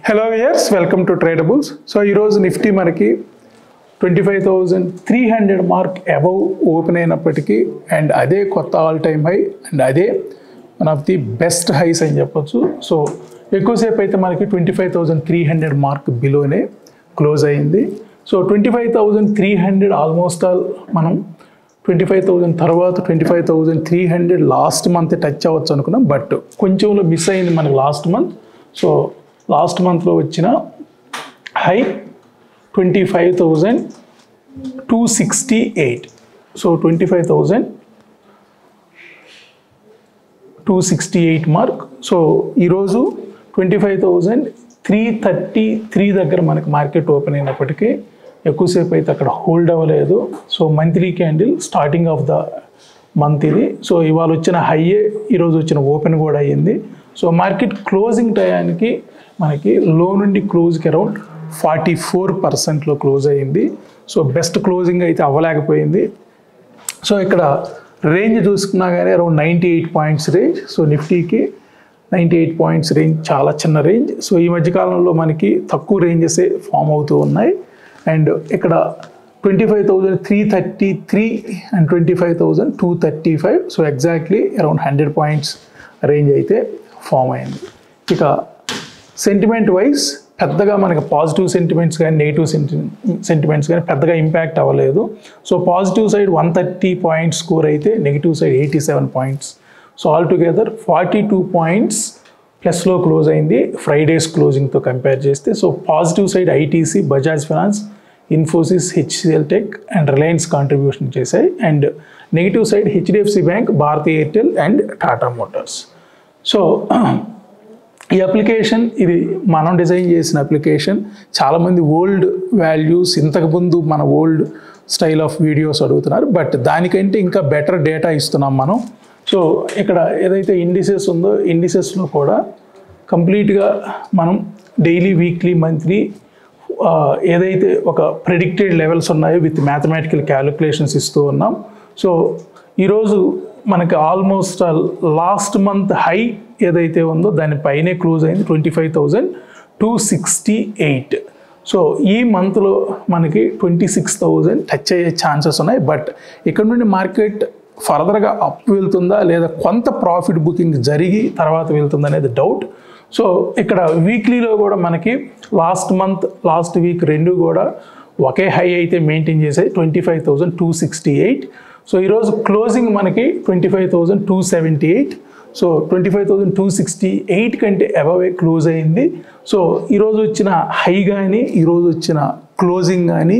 Hello viewers, welcome to Tradables. So ఈ రోజు నిఫ్టీ మనకి 25,300 మార్క్ అబవ్ ఓపెన్ అయినప్పటికీ అండ్ అదే కొత్త ఆల్ టైమ్ హై అండ్ అదే one of the best highs అని చెప్పొచ్చు. సో ఎక్కువసేపు అయితే మనకి 25,300 మార్క్ బిలోనే క్లోజ్ అయింది. సో 25,300 ఆల్మోస్ట్ ఆల్ మనం 25,000 తర్వాత 25,300 లాస్ట్ మంత్ టచ్ అవ్వచ్చు అనుకున్నాం, బట్ కొంచెంలో మిస్ అయింది మనకి లాస్ట్ మంత్. సో లాస్ట్ మంత్లో వచ్చిన హై 25,268. So 25,268 mark. సో ఈరోజు 25,333 దగ్గర మనకి మార్కెట్ ఓపెన్ అయినప్పటికీ ఎక్కువసేపు అయితే అక్కడ హోల్డ్ అవ్వలేదు. So monthly candle starting of the month ఇది. సో ఇవాళ వచ్చిన హైయే ఈరోజు వచ్చిన ఓపెన్ కూడా అయ్యింది. సో మార్కెట్ క్లోజింగ్ టయానికి మనకి లో నుండి క్లోజ్కి అరౌండ్ 44%లో క్లోజ్ అయ్యింది. సో బెస్ట్ క్లోజింగ్ అయితే అవ్వలేకపోయింది. సో ఇక్కడ రేంజ్ చూసుకున్నా కానీ అరౌండ్ 98 పాయింట్స్ రేంజ్. సో నిఫ్టీకి 98 పాయింట్స్ రేంజ్ చాలా చిన్న రేంజ్. సో ఈ మధ్యకాలంలో మనకి తక్కువ రేంజెసే ఫామ్ అవుతూ ఉన్నాయి. అండ్ ఇక్కడ 25,333 and 25,235. So exactly around 100 points range అయితే ఫామ్ అయింది. ఇక సెంటిమెంట్ వైజ్ పెద్దగా మనకి పాజిటివ్ సెంటిమెంట్స్ కానీ నెగిటివ్ సెంటిమెంట్స్ కానీ పెద్దగా ఇంపాక్ట్ అవ్వలేదు. So positive side 130 points score అయితే negative side 87 points. So all together 42 points ప్లస్లో క్లోజ్ అయింది ఫ్రైడేస్ క్లోజింగ్తో కంపేర్ చేస్తే. So positive side ITC, Bajaj finance, Infosys, HCL tech and Reliance contribution చేశాయి. And negative side HDFC bank, Bharati Airtel and Tata Motors. So ఈ application ఇది మనం design చేసిన అప్లికేషన్. చాలామంది ఓల్డ్ వాల్యూస్, ఇంతకుముందు మన ఓల్డ్ స్టైల్ ఆఫ్ వీడియోస్ అడుగుతున్నారు, బట్ దానికంటే ఇంకా బెటర్ డేటా ఇస్తున్నాం మనం. సో ఇక్కడ ఏదైతే ఇండిసెస్ ఉందో ఇండిసెస్లో కూడా కంప్లీట్గా మనం డైలీ, వీక్లీ, మంత్లీ ఏదైతే ఒక ప్రెడిక్టెడ్ లెవెల్స్ ఉన్నాయో విత్ మ్యాథమెటికల్ క్యాలిక్యులేషన్స్ ఇస్తూ ఉన్నాం. సో ఈరోజు మనకి ఆల్మోస్ట్ లాస్ట్ మంత్ హై ఏదైతే ఉందో దానిపైనే క్లోజ్ అయింది 25,268. సో ఈ మంత్లో మనకి 26,000 టచ్ అయ్యే ఛాన్సెస్ ఉన్నాయి. బట్ ఇక్కడ నుండి మార్కెట్ ఫర్దర్గా అప్ వెళ్తుందా లేదా కొంత ప్రాఫిట్ బుకింగ్ జరిగి తర్వాత వెళ్తుందా అనేది డౌట్. సో ఇక్కడ వీక్లీలో కూడా మనకి లాస్ట్ మంత్, లాస్ట్ వీక్ రెండు కూడా ఒకే హై అయితే మెయింటైన్ చేసాయి 25,268. సో ఈరోజు క్లోజింగ్ మనకి 25,278. సో 25,268 కంటే అబవే క్లోజ్ అయింది. సో ఈరోజు వచ్చిన హై కానీ ఈరోజు వచ్చిన క్లోజింగ్ కానీ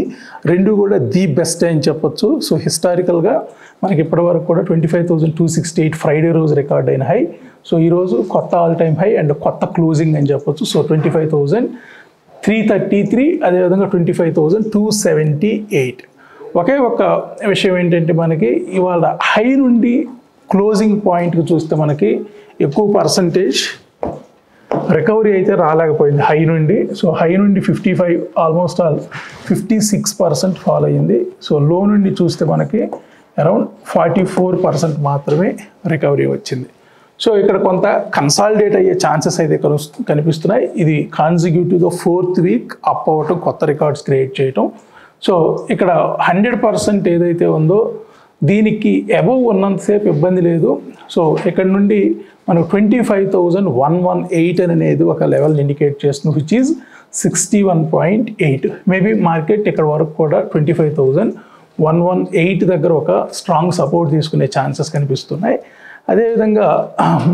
రెండు కూడా ది బెస్ట్ అని చెప్పొచ్చు. సో హిస్టారికల్గా మనకి ఇప్పటివరకు కూడా 25,268 ఫ్రైడే రోజు రికార్డ్ అయిన హై. సో ఈరోజు కొత్త ఆల్ టైమ్ హై అండ్ కొత్త క్లోజింగ్ అని చెప్పొచ్చు. సో 25,333, అదేవిధంగా 25,278. ఒకే ఒక విషయం ఏంటంటే మనకి ఇవాళ హై నుండి క్లోజింగ్ పాయింట్కి చూస్తే మనకి ఎక్కువ పర్సంటేజ్ రికవరీ అయితే రాలేకపోయింది హై నుండి. సో హై నుండి 55, ఆల్మోస్ట్ ఆల్ 56% ఫాల్ అయ్యింది. సో లో నుండి చూస్తే మనకి అరౌండ్ 44% మాత్రమే రికవరీ వచ్చింది. సో ఇక్కడ కొంత కన్సాలిడేట్ అయ్యే ఛాన్సెస్ అయితే కనిపిస్తున్నాయి. ఇది కాన్సిక్యూటివ్గా 4th వీక్ అప్ అవ్వటం, కొత్త రికార్డ్స్ క్రియేట్ చేయటం. సో ఇక్కడ 100% ఏదైతే ఉందో దీనికి అబవ్ ఉన్నంతసేపు ఇబ్బంది లేదు. సో ఇక్కడ నుండి మనకు 25,118 అనేది ఒక లెవెల్ ఇండికేట్ చేస్తుంది, విచ్ ఈజ్ 61.8. మేబీ మార్కెట్ ఇక్కడ వరకు కూడా 25,118 దగ్గర ఒక స్ట్రాంగ్ సపోర్ట్ తీసుకునే ఛాన్సెస్ కనిపిస్తున్నాయి. అదేవిధంగా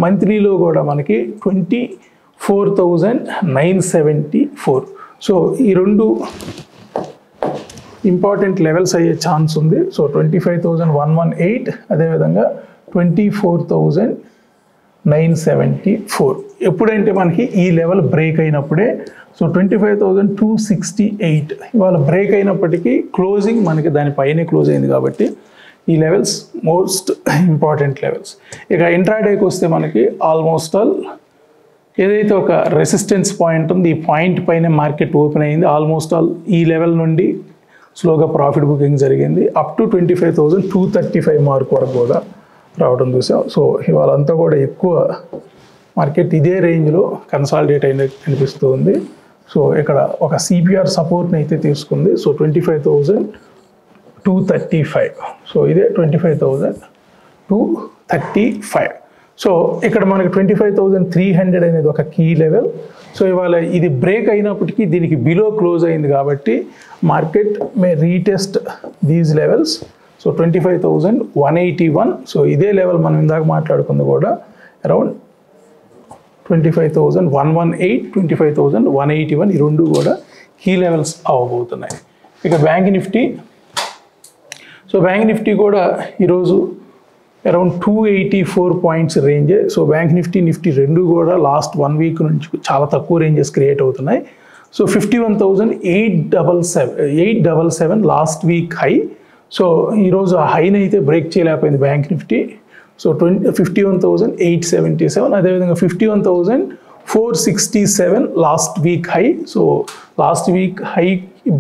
మంత్లీలో కూడా మనకి 24,974. సో ఈ రెండు ఇంపార్టెంట్ లెవెల్స్ అయ్యే ఛాన్స్ ఉంది. సో 25,118, అదేవిధంగా 24,974. ఎప్పుడంటే మనకి ఈ లెవెల్ బ్రేక్ అయినప్పుడే. సో 25,268 ఇవాళ బ్రేక్ అయినప్పటికీ క్లోజింగ్ మనకి దానిపైనే క్లోజ్ అయింది కాబట్టి ఈ లెవెల్స్ మోస్ట్ ఇంపార్టెంట్ లెవెల్స్. ఇక ఇంట్రాడేకి వస్తే మనకి ఆల్మోస్ట్ ఆల్ ఏదైతే ఒక రెసిస్టెన్స్ పాయింట్ ఉంది ఈ పాయింట్ పైన మార్కెట్ ఓపెన్ అయింది. ఆల్మోస్ట్ ఆల్ ఈ లెవెల్ నుండి స్లోగా ప్రాఫిట్ బుకింగ్ జరిగింది అప్ టు 25,235 మార్క్ వరకు కూడా రావడం చూసాం. సో ఇవాళ అంతా కూడా ఎక్కువ మార్కెట్ ఇదే రేంజ్లో కన్సాలిడేట్ అయినట్టు కనిపిస్తూ ఉంది. సో ఇక్కడ ఒక సిపిఆర్ సపోర్ట్ని అయితే తీసుకుంది. సో 25,235. సో ఇదే 25,235. సో ఇక్కడ మనకి 25,300 అనేది ఒక కీ లెవెల్. సో ఇవాళ ఇది బ్రేక్ అయినప్పటికీ దీనికి బిలో క్లోజ్ అయింది కాబట్టి market May retest these levels. So 25,181. So ఇదే లెవెల్ మనం ఇందాక మాట్లాడుకుంది కూడా అరౌండ్ 25,118, 25,181 ఈ రెండు కూడా కీ లెవెల్స్ అవ్వబోతున్నాయి. ఇక bank Nifty. So bank Nifty కూడా ఈరోజు అరౌండ్ 284 పాయింట్స్ రేంజే. సో బ్యాంక్ నిఫ్టీ రెండు కూడా లాస్ట్ 1 వీక్ నుంచి చాలా తక్కువ రేంజెస్ క్రియేట్ అవుతున్నాయి. So 51,877 last week high. So ఈరోజు ఆ హైని అయితే బ్రేక్ చేయలేకపోయింది బ్యాంక్ నిఫ్టీ. సో 51,877. అదేవిధంగా 51,467 last week high. So last week high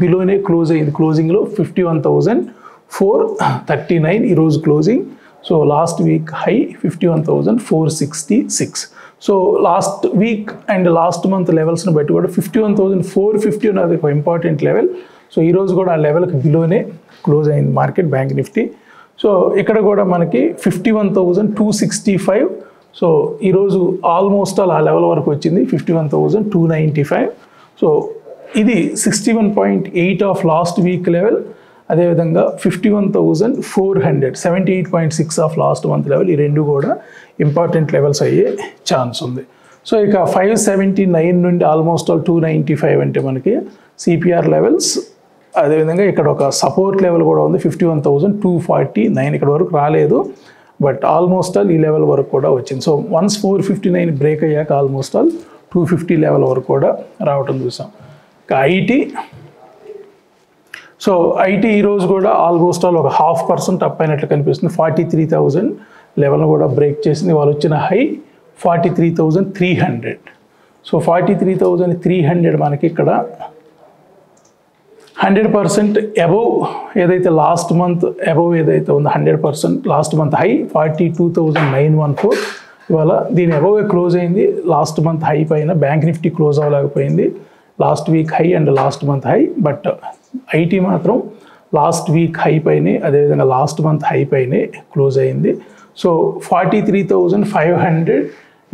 బిలోనే క్లోజ్ అయింది. క్లోజింగ్లో 51,439 ఈరోజు closing. So last week high 51,466. So last week and last month లెవెల్స్ని బట్టి కూడా 51,450 అనేది ఒక ఇంపార్టెంట్ లెవెల్. సో ఈరోజు కూడా ఆ లెవెల్కి బిలోనే క్లోజ్ అయింది మార్కెట్ బ్యాంక్ నిఫ్టీ. సో ఇక్కడ కూడా మనకి 51,265. సో ఈరోజు ఆల్మోస్ట్ ఆ లెవెల్ వరకు వచ్చింది 51,295. సో ఇది 61.8 ఆఫ్ లాస్ట్ వీక్ లెవెల్. అదేవిధంగా 51,400 78.6 ఆఫ్ లాస్ట్ మంత్ లెవెల్. ఈ రెండు కూడా ఇంపార్టెంట్ లెవెల్స్ అయ్యే ఛాన్స్ ఉంది. సో ఇక 579 నుండి ఆల్మోస్ట్ ఆల్ 295 అంటే మనకి సిపిఆర్ లెవెల్స్. అదేవిధంగా ఇక్కడ ఒక సపోర్ట్ లెవెల్ కూడా ఉంది 51,249. ఇక్కడ వరకు రాలేదు బట్ ఆల్మోస్ట్ ఆల్ ఈ లెవెల్ వరకు కూడా వచ్చింది. సో వన్స్ 459 బ్రేక్ అయ్యాక ఆల్మోస్ట్ ఆల్ 250 లెవెల్ వరకు కూడా రావటం చూసాం. ఇక ఐటీ. సో ఐటీ ఈరోజు కూడా ఆల్మోస్ట్ ఆల్ ఒక 0.5% అప్ అయినట్లు కనిపిస్తుంది. 43,000 లెవెల్ను కూడా బ్రేక్ చేసింది. వాళ్ళు వచ్చిన హై 43,300. సో 43,300 మనకి ఇక్కడ 100% అబవ్ ఏదైతే లాస్ట్ మంత్ అబవ్ ఏదైతే ఉందో 100% లాస్ట్ మంత్ హై 42,914. ఇవాళ దీని అబవ్ క్లోజ్ అయింది. లాస్ట్ మంత్ హై పైన బ్యాంక్ నిఫ్టీ క్లోజ్ అవ్వలేకపోయింది. Last week high and last month high. But IT మాత్రం లాస్ట్ వీక్ హై పైనే అదేవిధంగా లాస్ట్ మంత్ హై పైనే క్లోజ్ అయింది. సో 43,500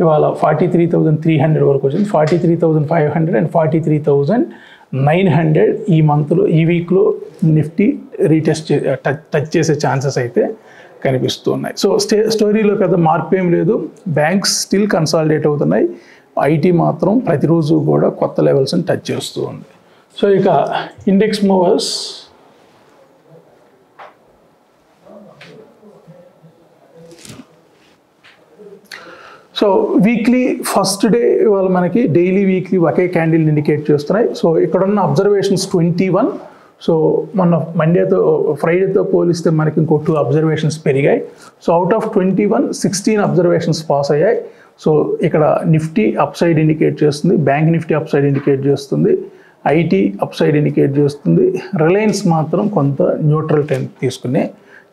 ఇవాళ 43,300 వరకు వచ్చింది. 43,500 అండ్ 43,900 ఈ మంత్లో ఈ వీక్లో నిఫ్టీ రీటెస్ట్ టచ్ చేసే ఛాన్సెస్ అయితే కనిపిస్తున్నాయి. సో స్టోరీలో పెద్ద మార్పు ఏం లేదు. బ్యాంక్స్ స్టిల్ కన్సాలిడేట్ అవుతున్నాయి. ఐటీ మాత్రం ప్రతిరోజు కూడా కొత్త లెవెల్స్ని టచ్ చేస్తూ ఉంది. సో ఇక index movers. So weekly first day ఇవాళ మనకి డైలీ వీక్లీ ఒకే క్యాండిల్ ఇండికేట్ చేస్తున్నాయి. సో ఇక్కడ ఉన్న అబ్జర్వేషన్స్ 21. సో మన ఫ్రైడేతో పోలిస్తే మనకి ఇంకో 2 అబ్జర్వేషన్స్ పెరిగాయి. So out of 21 16 observations pass అయ్యాయి. సో ఇక్కడ నిఫ్టీ అప్ సైడ్ ఇండికేట్ చేస్తుంది, bank Nifty up side indicate చేస్తుంది, ఐటీ అప్ సైడ్ ఇండికేట్ చేస్తుంది. రిలయన్స్ మాత్రం కొంత న్యూట్రల్ ట్రెండ్ తీసుకునే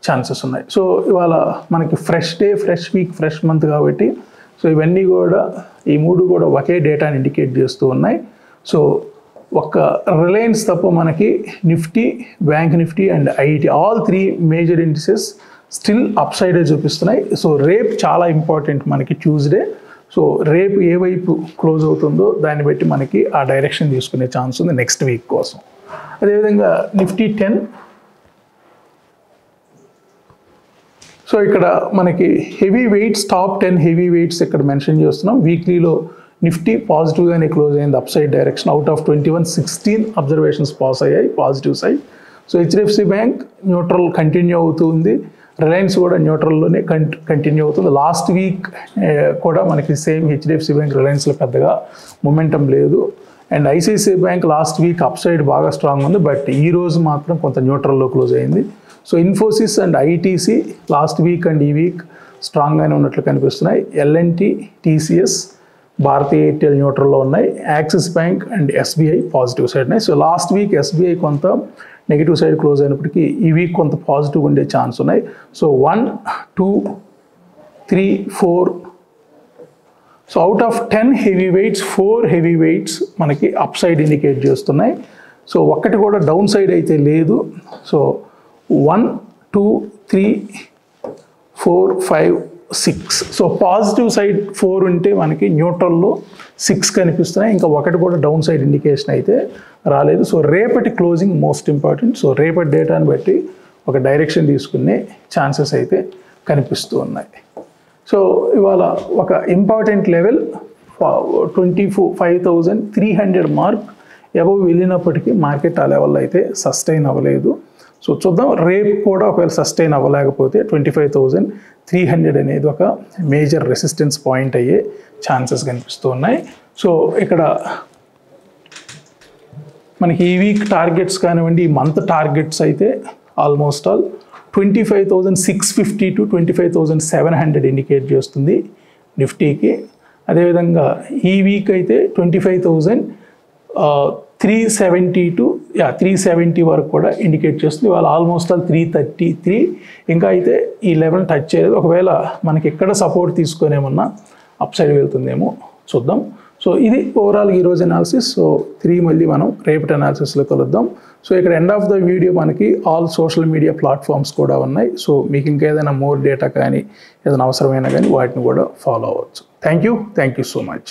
ఛాన్సెస్ ఉన్నాయి. సో ఇవాళ మనకి fresh day, fresh week, fresh month కాబట్టి సో ఇవన్నీ కూడా ఈ 3 కూడా ఒకే డేటాని ఇండికేట్ చేస్తూ ఉన్నాయి. సో ఒక రిలయన్స్ తప్ప మనకి Nifty, bank Nifty and IT all 3 major indices still up సైడే చూపిస్తున్నాయి. సో రేపు చాలా ఇంపార్టెంట్ మనకి ట్యూస్డే. సో రేపు ఏ వైపు క్లోజ్ అవుతుందో దాన్ని బట్టి మనకి ఆ డైరెక్షన్ తీసుకునే ఛాన్స్ ఉంది నెక్స్ట్ వీక్ కోసం. అదేవిధంగా నిఫ్టీ 10. సో ఇక్కడ మనకి heavy weights, top 10 heavy weights ఇక్కడ మెన్షన్ చేస్తున్నాం. వీక్లీలో నిఫ్టీ పాజిటివ్గానే క్లోజ్ అయింది up side direction. Out of 21 16 observations pass అయ్యాయి positive side. So HDFC bank neutral continue అవుతుంది. రిలయన్స్ కూడా న్యూట్రల్లోనే కంటిన్యూ అవుతుంది. లాస్ట్ వీక్ కూడా మనకి సేమ్ హెచ్డిఎఫ్సి బ్యాంక్ రిలయన్స్లో పెద్దగా మొమెంటం లేదు. And ICICI bank last week up side బాగా స్ట్రాంగ్ ఉంది. బట్ ఈ రోజు మాత్రం కొంత న్యూట్రల్లో క్లోజ్ అయింది. So Infosys and ITC last week and ఈ వీక్ స్ట్రాంగ్గానే ఉన్నట్లు కనిపిస్తున్నాయి. ఎల్ఎన్టీ, టీసీఎస్, భారతీయ ఎయిర్టెల్ న్యూట్రల్లో ఉన్నాయి. Axis bank and SBI positive side ఉన్నాయి. సో లాస్ట్ వీక్ ఎస్బీఐ కొంత నెగిటివ్ సైడ్ క్లోజ్ అయినప్పటికీ ఈ వీక్ కొంత పాజిటివ్ ఉండే ఛాన్స్ ఉన్నాయి. So 1, 2, 3, 4, so out of 10 heavy weights 4 heavy weights మనకి అప్ సైడ్ ఇండికేట్ చేస్తున్నాయి. సో ఒక్కటి కూడా డౌన్ సైడ్ అయితే లేదు. సో 1 2 3 4 5 6. సో పాజిటివ్ సైడ్ 4 ఉంటే మనకి న్యూట్రల్లో 6 కనిపిస్తున్నాయి. ఇంకా ఒకటి కూడా డౌన్ సైడ్ ఇండికేషన్ అయితే రాలేదు. సో రేపటి క్లోజింగ్ మోస్ట్ ఇంపార్టెంట్. సో రేపటి డేటాను బట్టి ఒక డైరెక్షన్ తీసుకునే ఛాన్సెస్ అయితే కనిపిస్తూ ఉన్నాయి. సో ఇవాళ ఒక ఇంపార్టెంట్ లెవెల్ 25,300 మార్క్ అబవ్ వెళ్ళినప్పటికీ మార్కెట్ ఆ లెవెల్లో అయితే సస్టైన్ అవ్వలేదు. సో చూద్దాం రేపు కూడా ఒకవేళ సస్టైన్ అవ్వలేకపోతే 25,300 అనేది ఒక మేజర్ రెసిస్టెన్స్ పాయింట్ అయ్యే ఛాన్సెస్ కనిపిస్తూ ఉన్నాయి. సో ఇక్కడ మనకి ఈ వీక్ టార్గెట్స్ కానివ్వండి, ఈ మంత్ టార్గెట్స్ అయితే ఆల్మోస్ట్ ఆల్ 25,650 to 25,700 ఇండికేట్ చేస్తుంది నిఫ్టీకి. అదేవిధంగా ఈ వీక్ అయితే 25,370 to 370 వరకు కూడా ఇండికేట్ చేస్తుంది. వాళ్ళు ఆల్మోస్ట్ ఆల్ 333. ఇంకా అయితే ఈ లెవెల్ టచ్ చేయలేదు. ఒకవేళ మనకి ఎక్కడ సపోర్ట్ తీసుకొనేమన్నా అప్ సైడ్ వెళ్తుందేమో చూద్దాం. సో ఇది ఓవరాల్ ఈరోజు అనాలిసిస్. సో 3 మళ్ళీ మనం రేపటి అనాలిసిస్లో కలుద్దాం. సో ఇక్కడ ఎండ్ ఆఫ్ ద వీడియో మనకి ఆల్ సోషల్ మీడియా ప్లాట్ఫామ్స్ కూడా ఉన్నాయి. సో మీకు ఇంకా ఏదైనా మోర్ డేటా కానీ ఏదైనా అవసరమైనా కానీ వాటిని కూడా ఫాలో అవ్వచ్చు. Thank you so much.